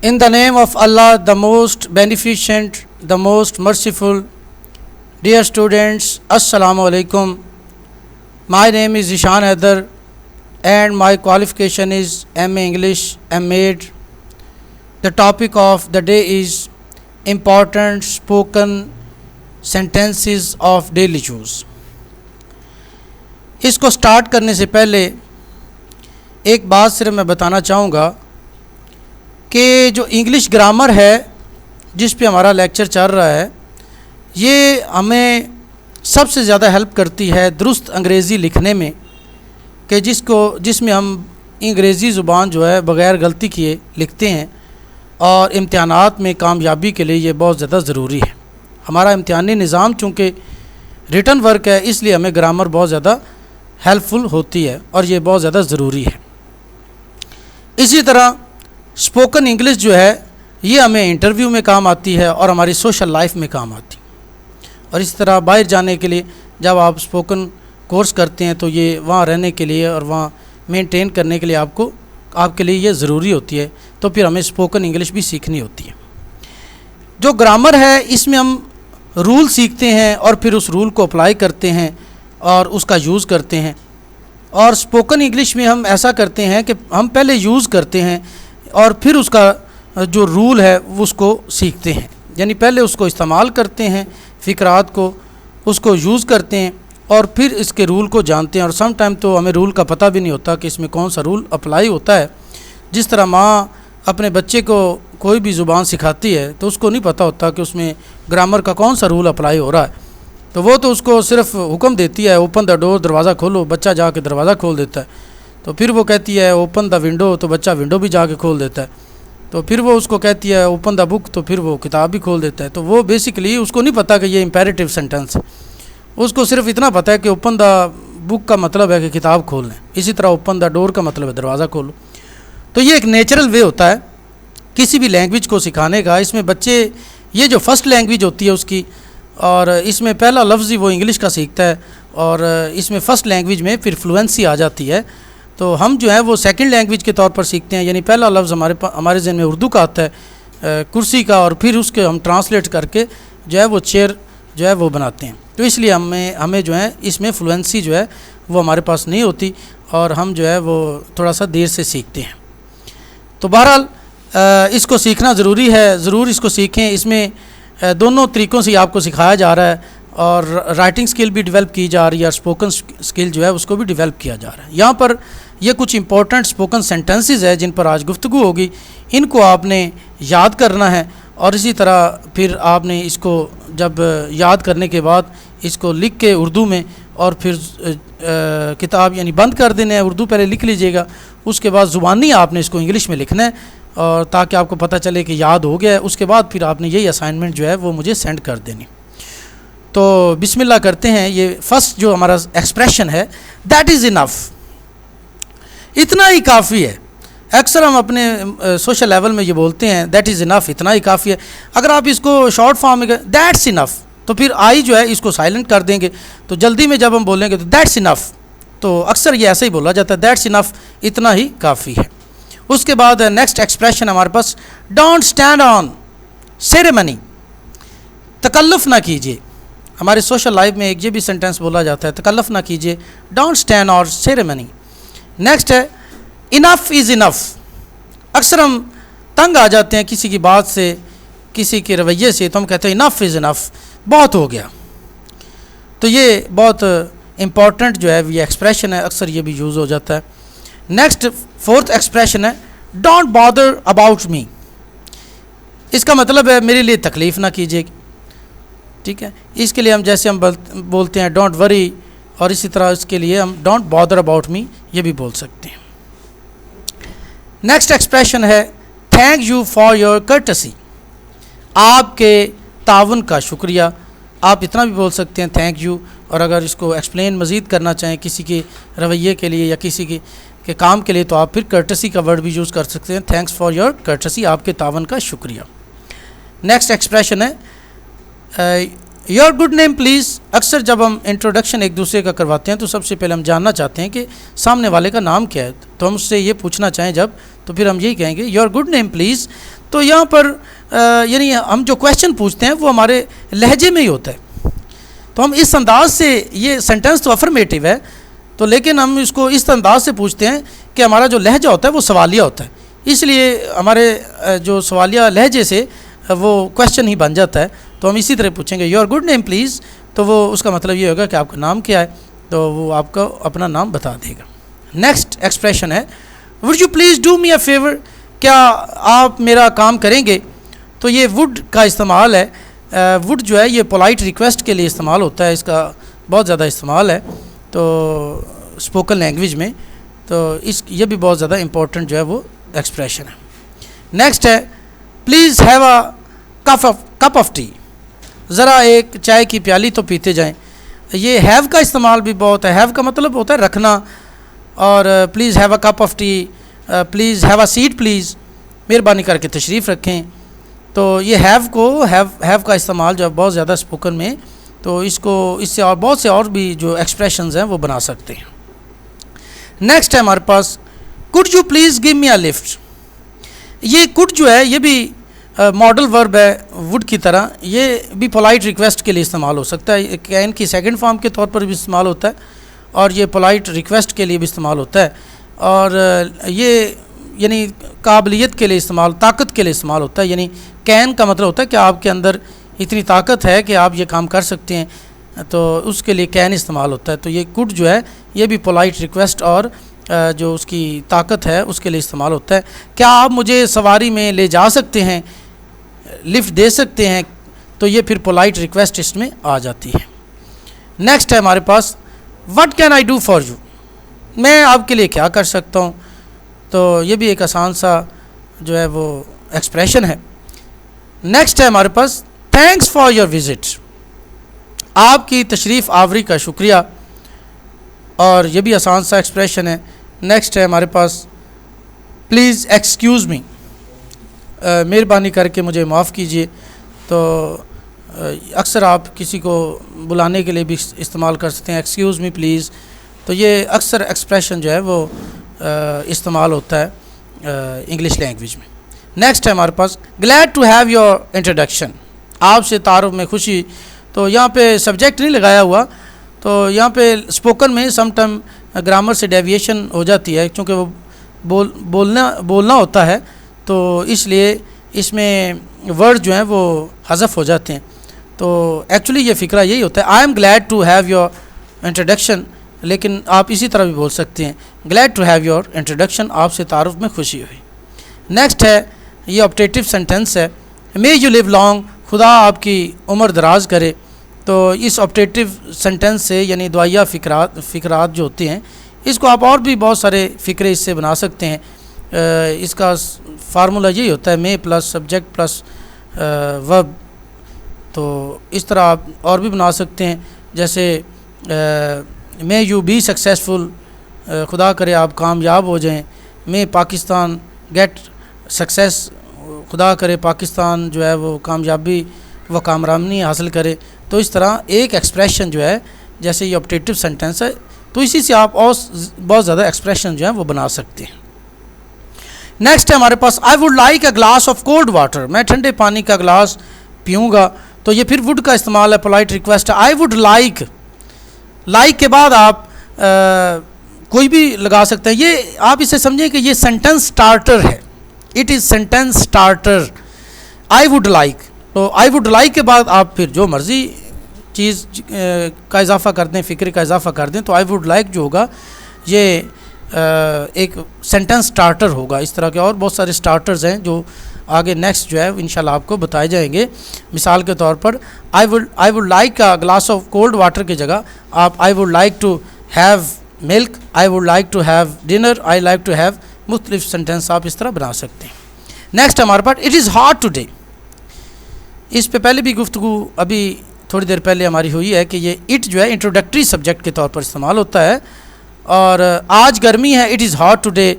In the name of Allah, the most beneficent, the most merciful. Dear students, Assalamu alaikum. My name is Ishan Haidar and my qualification is MA English, M.Ed. The topic of the day is important spoken sentences of daily use. इसको start करने से पहले एक बात सिर्फ मैं बताना चाहूँगा कि जो इंग्लिश ग्रामर है जिस पे हमारा लेक्चर चल रहा है, ये हमें सबसे ज़्यादा हेल्प करती है दुरुस्त अंग्रेज़ी लिखने में, कि जिसमें हम अंग्रेज़ी ज़ुबान जो है बग़ैर गलती किए लिखते हैं, और इम्तिहानात में कामयाबी के लिए ये बहुत ज़्यादा ज़रूरी है। हमारा इम्तिहानी निज़ाम चूँकि रिटन वर्क है, इसलिए हमें ग्रामर बहुत ज़्यादा हेल्पफुल होती है और ये बहुत ज़्यादा ज़रूरी है। इसी तरह स्पोकन इंग्लिश जो है ये हमें इंटरव्यू में काम आती है और हमारी सोशल लाइफ में काम आती है। और इसी तरह बाहर जाने के लिए जब आप स्पोकन कोर्स करते हैं तो ये वहाँ रहने के लिए और वहाँ मेंटेन करने के लिए आपके लिए ये ज़रूरी होती है। तो फिर हमें स्पोकन इंग्लिश भी सीखनी होती है। जो ग्रामर है इसमें हम रूल सीखते हैं और फिर उस रूल को अप्लाई करते हैं और उसका यूज़ करते हैं। और स्पोकन इंग्लिश में हम ऐसा करते हैं कि हम पहले यूज़ करते हैं और फिर उसका जो रूल है उसको सीखते हैं, यानी पहले उसको इस्तेमाल करते हैं, फ़िक्रात को उसको यूज़ करते हैं और फिर इसके रूल को जानते हैं। और सम टाइम तो हमें रूल का पता भी नहीं होता कि इसमें कौन सा रूल अप्लाई होता है। जिस तरह माँ अपने बच्चे को कोई भी ज़ुबान सिखाती है तो उसको नहीं पता होता कि उसमें ग्रामर का कौन सा रूल अप्लाई हो रहा है, तो वो तो उसको सिर्फ हुक्म देती है, ओपन द डोर, दरवाज़ा खोलो, बच्चा जाके दरवाज़ा खोल देता है। तो फिर वो कहती है ओपन द विंडो, तो बच्चा विंडो भी जाके खोल देता है। तो फिर वो उसको कहती है ओपन द बुक, तो फिर वो किताब भी खोल देता है। तो वो बेसिकली उसको नहीं पता कि ये इम्पेरेटिव सेंटेंस है, उसको सिर्फ इतना पता है कि ओपन द बुक का मतलब है कि किताब खोल लें, इसी तरह ओपन द डोर का मतलब है दरवाज़ा खोलो। तो ये एक नेचुरल वे होता है किसी भी लैंग्वेज को सिखाने का। इसमें बच्चे ये जो फर्स्ट लैंग्वेज होती है उसकी, और इसमें पहला लफ्ज़ ही वो इंग्लिश का सीखता है, और इसमें फ़र्स्ट लैंग्वेज में फिर फ्लुएंसी आ जाती है। तो हम जो है वो सेकंड लैंग्वेज के तौर पर सीखते हैं, यानी पहला लफ्ज़ हमारे ज़हन में उर्दू का आता है, कुर्सी का, और फिर उसके हम ट्रांसलेट करके जो है वो चेयर जो है वो बनाते हैं। तो इसलिए हमें जो है इसमें फ्लुएंसी जो है वो हमारे पास नहीं होती और हम जो है वो थोड़ा सा देर से सीखते हैं। तो बहरहाल इसको सीखना ज़रूरी है, ज़रूर इसको सीखें। इसमें दोनों तरीक़ों से आपको सिखाया जा रहा है, और राइटिंग स्किल भी डेवलप की जा रही है और स्पोकन स्किल जो है उसको भी डेवलप किया जा रहा है। यहाँ पर ये कुछ इंपॉर्टेंट स्पोकन सेंटेंसेस है जिन पर आज गुफ्तगू होगी, इनको आपने याद करना है। और इसी तरह फिर आपने इसको जब याद करने के बाद इसको लिख के उर्दू में, और फिर किताब यानी बंद कर देना है, उर्दू पहले लिख लीजिएगा, उसके बाद ज़ुबानी आपने इसको इंग्लिश में लिखना है, और ताकि आपको पता चले कि याद हो गया है। उसके बाद फिर आपने यही असाइनमेंट जो है वो मुझे सेंड कर देनी। तो बिस्मिल्लाह करते हैं। ये फर्स्ट जो हमारा एक्सप्रेशन है, दैट इज़ इनफ, इतना ही काफ़ी है। अक्सर हम अपने सोशल लेवल में ये बोलते हैं दैट इज़ इनफ, इतना ही काफ़ी है। अगर आप इसको शॉर्ट फॉर्म में दैट्स इनफ, तो फिर आई जो है इसको साइलेंट कर देंगे। तो जल्दी में जब हम बोलेंगे तो दैट्स इनफ, तो अक्सर ये ऐसे ही बोला जाता है, दैट्स इनफ, इतना ही काफ़ी है। उसके बाद नेक्स्ट एक्सप्रेशन हमारे पास, डोंट स्टैंड ऑन सेरेमनी, तकल्लुफ़ ना कीजिए। हमारे सोशल लाइफ में एक ये भी सेंटेंस बोला जाता है, तकल्लुफ़ ना कीजिए, don't stand on ceremony. Next है इनफ इज़ इनफ। अक्सर हम तंग आ जाते हैं किसी की बात से, किसी के रवैये से, तो हम कहते हैं इनफ इज़ इनफ, बहुत हो गया। तो ये बहुत इम्पॉर्टेंट जो है ये एक्सप्रेशन है, अक्सर ये भी यूज़ हो जाता है। नेक्स्ट फोर्थ एक्सप्रेशन है, डोंट बॉदर अबाउट मी। इसका मतलब है मेरे लिए तकलीफ़ ना कीजिए, ठीक है। इसके लिए हम जैसे हम बोलते हैं डोंट वरी, और इसी तरह इसके लिए हम डोंट बॉदर अबाउट मी ये भी बोल सकते हैं। नेक्स्ट एक्सप्रेशन है, thank you for your courtesy, आपके ताउन का शुक्रिया। आप इतना भी बोल सकते हैं थैंक यू, और अगर इसको एक्सप्लेन मज़ीद करना चाहें किसी के रवैये के लिए या किसी के काम के लिए, तो आप फिर कर्टसी का वर्ड भी यूज़ कर सकते हैं, थैंक्स फॉर योर कर्टसी, आपके तावन का शुक्रिया। नेक्स्ट एक्सप्रेशन है योर गुड नेम प्लीज़। अक्सर जब हम इंट्रोडक्शन एक दूसरे का करवाते हैं तो सबसे पहले हम जानना चाहते हैं कि सामने वाले का नाम क्या है, तो हम उससे ये पूछना चाहें जब, तो फिर हम यही कहेंगे योर गुड नेम प्लीज़। تو یہاں پر یعنی ہم جو کویشچن پوچھتے ہیں وہ ہمارے لہجے میں ہی ہوتا ہے، تو ہم اس انداز سے، یہ سینٹنس تو افرمیٹیو ہے تو لیکن ہم اس کو اس انداز سے پوچھتے ہیں کہ ہمارا جو لہجہ ہوتا ہے وہ سوالیہ ہوتا ہے، اس لیے ہمارے جو سوالیہ لہجے سے وہ کویشچن ہی بن جاتا ہے. تو ہم اسی طرح پوچھیں گے یور گڈ نیم پلیز، تو وہ اس کا مطلب یہ ہوگا کہ آپ کا نام کیا ہے، تو وہ آپ کو اپنا نام بتا دے گا. نیکسٹ ایکسپریشن ہے would you please do me a fever, کیا آپ میرا کام کریں گے. تو یہ وڈ کا استعمال ہے، وڈ جو ہے یہ پولائٹ ریکویسٹ کے لیے استعمال ہوتا ہے، اس کا بہت زیادہ استعمال ہے تو اسپوکن لینگویج میں، تو یہ بھی بہت زیادہ امپورٹنٹ جو ہے وہ ایکسپریشن ہے. نیکسٹ ہے please have a cup of T, ذرا ایک چائے کی پیالی تو پیتے جائیں. یہ ہیو کا استعمال بھی بہت ہے، ہیو کا مطلب ہوتا ہے رکھنا، اور please have a cup of tea, please have a seat please, مہربانی کر کے تشریف رکھیں. تو یہ ہیو کا استعمال جو ہے بہت زیادہ اسپوکن میں، تو اس سے اور بہت سے اور بھی جو ایکسپریشنز ہیں وہ بنا سکتے ہیں. نیکسٹ ہے ہمارے پاس could you please give me a lift. یہ کوڈ جو ہے یہ بھی ماڈل ورب ہے وڈ کی طرح، یہ بھی پولائٹ ریکویسٹ کے لیے استعمال ہو سکتا ہے، کین کی سیکنڈ فارم کے طور پر بھی استعمال ہوتا ہے اور یہ پولائٹ ریکویسٹ کے لیے بھی استعمال ہوتا ہے، اور یہ یعنی قابلیت کے لیے استعمال، طاقت کے لیے استعمال ہوتا ہے. یعنی کین کا مطلب ہوتا ہے کہ آپ کے اندر اتنی طاقت ہے کہ آپ یہ کام کر سکتے ہیں، تو اس کے لیے کین استعمال ہوتا ہے. تو یہ کوڈ جو ہے یہ بھی پولائٹ ریکویسٹ اور جو اس کی طاقت ہے اس کے لیے استعمال ہوتا ہے. کیا آپ مجھے سواری میں لے جا سکتے ہیں، لفٹ دے سکتے ہیں، تو یہ پھر پولائٹ ریکویسٹ اس میں آ جاتی ہے. نیکسٹ ہے ہمارے پاس what can I do for you, میں آپ کے لیے کیا کر سکتا ہوں. تو یہ بھی ایک آسان سا جو ہے وہ ایکسپریشن ہے. نیکسٹ ہے ہمارے پاس تھینکس فار یور وزٹ، آپ کی تشریف آوری کا شکریہ، اور یہ بھی آسان سا ایکسپریشن ہے. نیکسٹ ہے ہمارے پاس پلیز ایکسکیوز می، مہربانی کر کے مجھے معاف کیجیے. تو اکثر آپ کسی کو بلانے کے لیے بھی استعمال کر سکتے ہیں ایکسکیوز می پلیز. تو یہ اکثر ایکسپریشن جو ہے وہ استعمال ہوتا ہے انگلش لینگویج میں. نیکسٹ ہے ہمارے پاس glad to have your introduction, آپ سے تعارف میں خوشی. تو یہاں پہ سبجیکٹ نہیں لگایا ہوا، تو یہاں پہ اسپوکن میں سم ٹائم گرامر سے ڈیویشن ہو جاتی ہے کیونکہ وہ بولنا ہوتا ہے، تو اس لیے اس میں ورڈ جو ہیں وہ حذف ہو جاتے ہیں. تو ایکچولی یہ فکرہ یہی ہوتا ہے I am glad to have your introduction, لیکن آپ اسی طرح بھی بول سکتے ہیں glad to have your introduction, آپ سے تعارف میں خوشی ہوئی. نیکسٹ ہے یہ آپٹیٹیو سینٹینس ہے مے یو لیو لانگ، خدا آپ کی عمر دراز کرے. تو اس آپٹیٹیو سینٹینس سے یعنی دعائیہ فقرات جو ہوتے ہیں اس کو آپ اور بھی بہت سارے فقرے اس سے بنا سکتے ہیں. اس کا فارمولا یہی ہوتا ہے مے پلس سبجیکٹ پلس ورب. تو اس طرح آپ اور بھی بنا سکتے ہیں، جیسے مے یو بی سکسیزفل، خدا کرے آپ کامیاب ہو جائیں. مے پاکستان گیٹ سکسیس، خدا کرے پاکستان جو ہے وہ کامیابی و کامرانی حاصل کرے. تو اس طرح ایک ایکسپریشن جو ہے جیسے یہ آپٹیٹیو سینٹینس ہے، تو اسی سے آپ اور بہت زیادہ ایکسپریشن جو ہیں وہ بنا سکتے ہیں. نیکسٹ ہے ہمارے پاس I would like a glass of cold water, میں ٹھنڈے پانی کا گلاس پیوں گا. تو یہ پھر وڈ کا استعمال ہے، پولائٹ ریکویسٹ ہے آئی ووڈ لائک. لائک کے بعد آپ کوئی بھی لگا سکتے ہیں. یہ آپ اسے سمجھیں کہ یہ سینٹینس سٹارٹر ہے، it is sentence starter I would like. تو آئی ووڈ لائک کے بعد آپ پھر جو مرضی چیز کا اضافہ کر دیں، فکر کا اضافہ کر دیں. تو آئی ووڈ لائک جو ہوگا یہ ایک سینٹینس سٹارٹر ہوگا. اس طرح کے اور بہت سارے سٹارٹرز ہیں جو آگے نیکسٹ جو ہے انشاءاللہ آپ کو بتائے جائیں گے. مثال کے طور پر I would like a glass of cold water کی جگہ آپ I would like to have milk, I would like to have dinner, I like to have, مختلف سینٹینس آپ اس طرح بنا سکتے ہیں. نیکسٹ ہمارے پاس اٹ از ہاٹ ٹوڈے. اس پہ پہلے بھی گفتگو ابھی تھوڑی دیر پہلے ہماری ہوئی ہے کہ یہ اٹ جو ہے انٹروڈکٹری سبجیکٹ کے طور پر استعمال ہوتا ہے. اور آج گرمی ہے اٹ از ہاٹ ٹوڈے.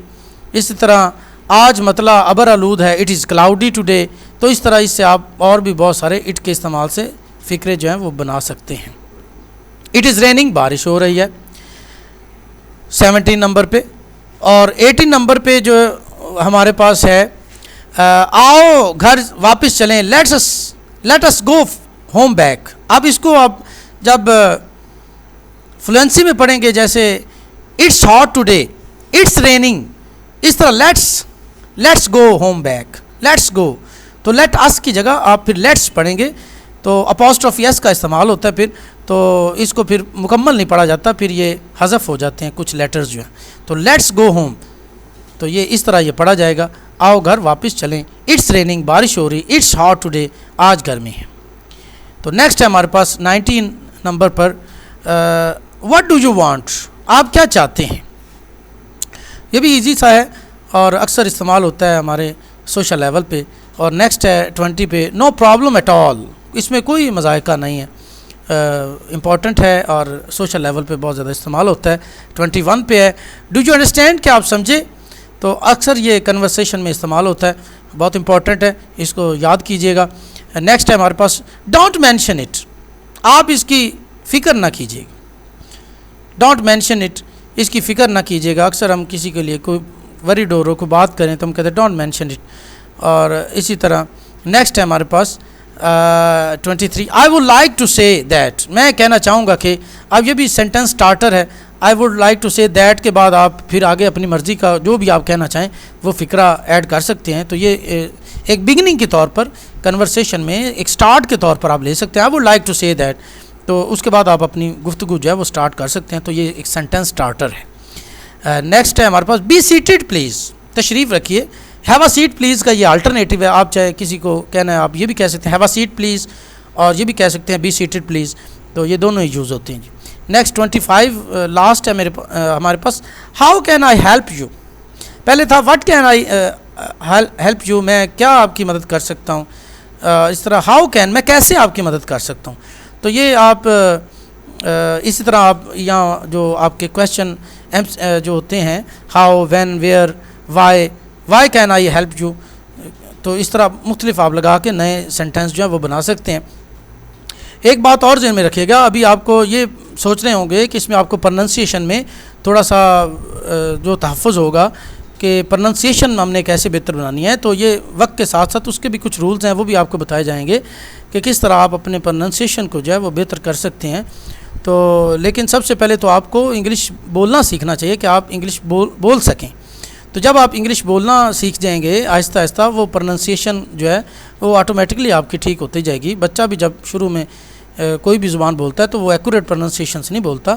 اسی طرح آج مطلع ابر آلود ہے اٹ از کلاؤڈی ٹوڈے. تو اس طرح اس سے آپ اور بھی بہت سارے اٹ کے استعمال سے فقرے جو ہیں وہ بنا سکتے ہیں. اٹ از ریننگ، بارش ہو رہی ہے 17 نمبر پہ. اور 18 نمبر پہ جو ہمارے پاس ہے आओ घर वापस चलें, let us go home back. अब इसको आप जब फ्लुएंसी में पढ़ेंगे, जैसे it's hot today, it's raining, इस तरह let's go home back, let's go, तो लेट अस की जगह आप फिर लेट्स पढ़ेंगे तो अपॉस्ट्रोफी एस का इस्तेमाल होता है फिर, तो इसको फिर मुकम्मल नहीं पढ़ा जाता, फिर ये हज़फ हो जाते हैं कुछ लेटर्स जो हैं। तो लेट्स गो होम, तो ये इस तरह ये पढ़ा जाएगा, आओ घर वापस चलें, इट्स रेनिंग, बारिश हो रही, इट्स हॉट टुडे, आज गर्मी है। तो नेक्स्ट है हमारे पास 19 नंबर पर व्हाट डू यू वांट, आप क्या चाहते हैं। ये भी इजी सा है और अक्सर इस्तेमाल होता है हमारे सोशल लेवल पे। और नेक्स्ट है 20 पे, नो प्रॉब्लम एट ऑल, इसमें कोई मज़ायका नहीं है, इम्पॉर्टेंट है और सोशल लेवल पे बहुत ज़्यादा इस्तेमाल होता है। 21 पे है, डू यू अंडरस्टैंड, क्या आप समझे, तो अक्सर ये कन्वर्सेशन में इस्तेमाल होता है, बहुत इंपॉर्टेंट है, इसको याद कीजिएगा। नेक्स्ट है हमारे पास डोंट मेंशन इट, आप इसकी फ़िक्र ना कीजिएगा, डोंट मेंशन इट, इसकी फ़िक्र ना कीजिएगा। अक्सर हम किसी के लिए कोई वरीड हो कोई बात करें तो हम कहते हैं डोंट मेंशन इट। और इसी तरह नेक्स्ट है हमारे पास 23, I would like to say that, मैं कहना चाहूँगा कि, अब ये भी सेंटेंस स्टार्टर है, I would like to say that के बाद आप फिर आगे अपनी मर्ज़ी का जो भी आप कहना चाहें वो फ़िक्रा ऐड कर सकते हैं। तो ये एक बिगनिंग के तौर पर कन्वर्सेशन में एक स्टार्ट के तौर पर आप ले सकते हैं, I would like to say that, तो उसके बाद आप अपनी गुफ्तगू जो है वो स्टार्ट कर सकते हैं। तो ये एक सेंटेंस स्टार्टर है। नेक्स्ट है हमारे पास बी सीटेड प्लीज़, तशरीफ़ रखिए। हैव अ सीट प्लीज़ का ये अल्टरनेटिव है, आप चाहे किसी को कहना है आप ये भी कह सकते हैं हैव अ सीट प्लीज़, और ये भी कह सकते हैं बी सीटेड प्लीज़, तो ये दोनों ही यूज़ होते हैं जी। नेक्स्ट 25 लास्ट है हमारे पास, how can I help you, पहले था what can I help you, मैं क्या आपकी मदद कर सकता हूँ, इस तरह हाउ कैन, मैं कैसे आपकी मदद कर सकता हूँ। तो ये आप इसी तरह आप यहाँ जो आपके क्वेश्चन जो होते हैं how, when, where, why can I help you, तो इस तरह मुख्तलिफ आप लगा के नए सेंटेंस जो है वो बना सकते हैं। एक बात और ज़हन में रखिएगा, अभी आपको ये सोच रहे होंगे कि इसमें आपको प्रोनंसिएशन में थोड़ा सा जो तहफ़्फ़ुज़ होगा कि प्रोनंसिएशन हमने कैसे बेहतर बनानी है, तो ये वक्त के साथ साथ उसके भी कुछ रूल्स हैं वो भी आपको बताए जाएंगे कि किस तरह आप अपने प्रोनंसिएशन को जो है वो बेहतर कर सकते हैं। तो लेकिन सबसे पहले तो आपको इंग्लिश बोलना सीखना चाहिए कि आप इंग्लिश बोल सकें। तो जब आप इंग्लिश बोलना सीख जाएंगे आहिस्ता आहिस्ता, वो प्रोनंसिएशन जो है वो ऑटोमेटिकली आपकी ठीक होती जाएगी। बच्चा भी जब शुरू में कोई भी ज़ुबान बोलता है तो वो एक्यूरेट प्रोनंसिएशन से नहीं बोलता,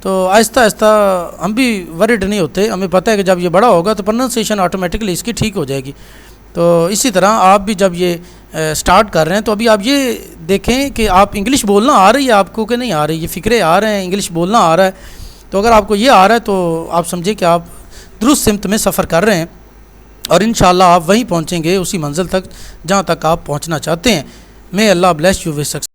तो आहिस्ता आहिस्ता हम भी वरिड नहीं होते, हमें पता है कि जब ये बड़ा होगा तो प्रोनंसिएशन ऑटोमेटिकली इसकी ठीक हो जाएगी। तो इसी तरह आप भी जब ये स्टार्ट कर रहे हैं तो अभी आप ये देखें कि आप इंग्लिश बोलना आ रही है आपको कि नहीं आ रही, ये फ़िक्रे आ रहे हैं, इंग्लिश बोलना आ रहा है। तो अगर आपको ये आ रहा है तो आप समझिए कि आप दुरुस्त सिमत में सफ़र कर रहे हैं और इंशाअल्लाह आप वहीं पहुंचेंगे उसी मंजिल तक जहां तक आप पहुंचना चाहते हैं। मे अल्लाह ब्लेस यू विद सक्सेस।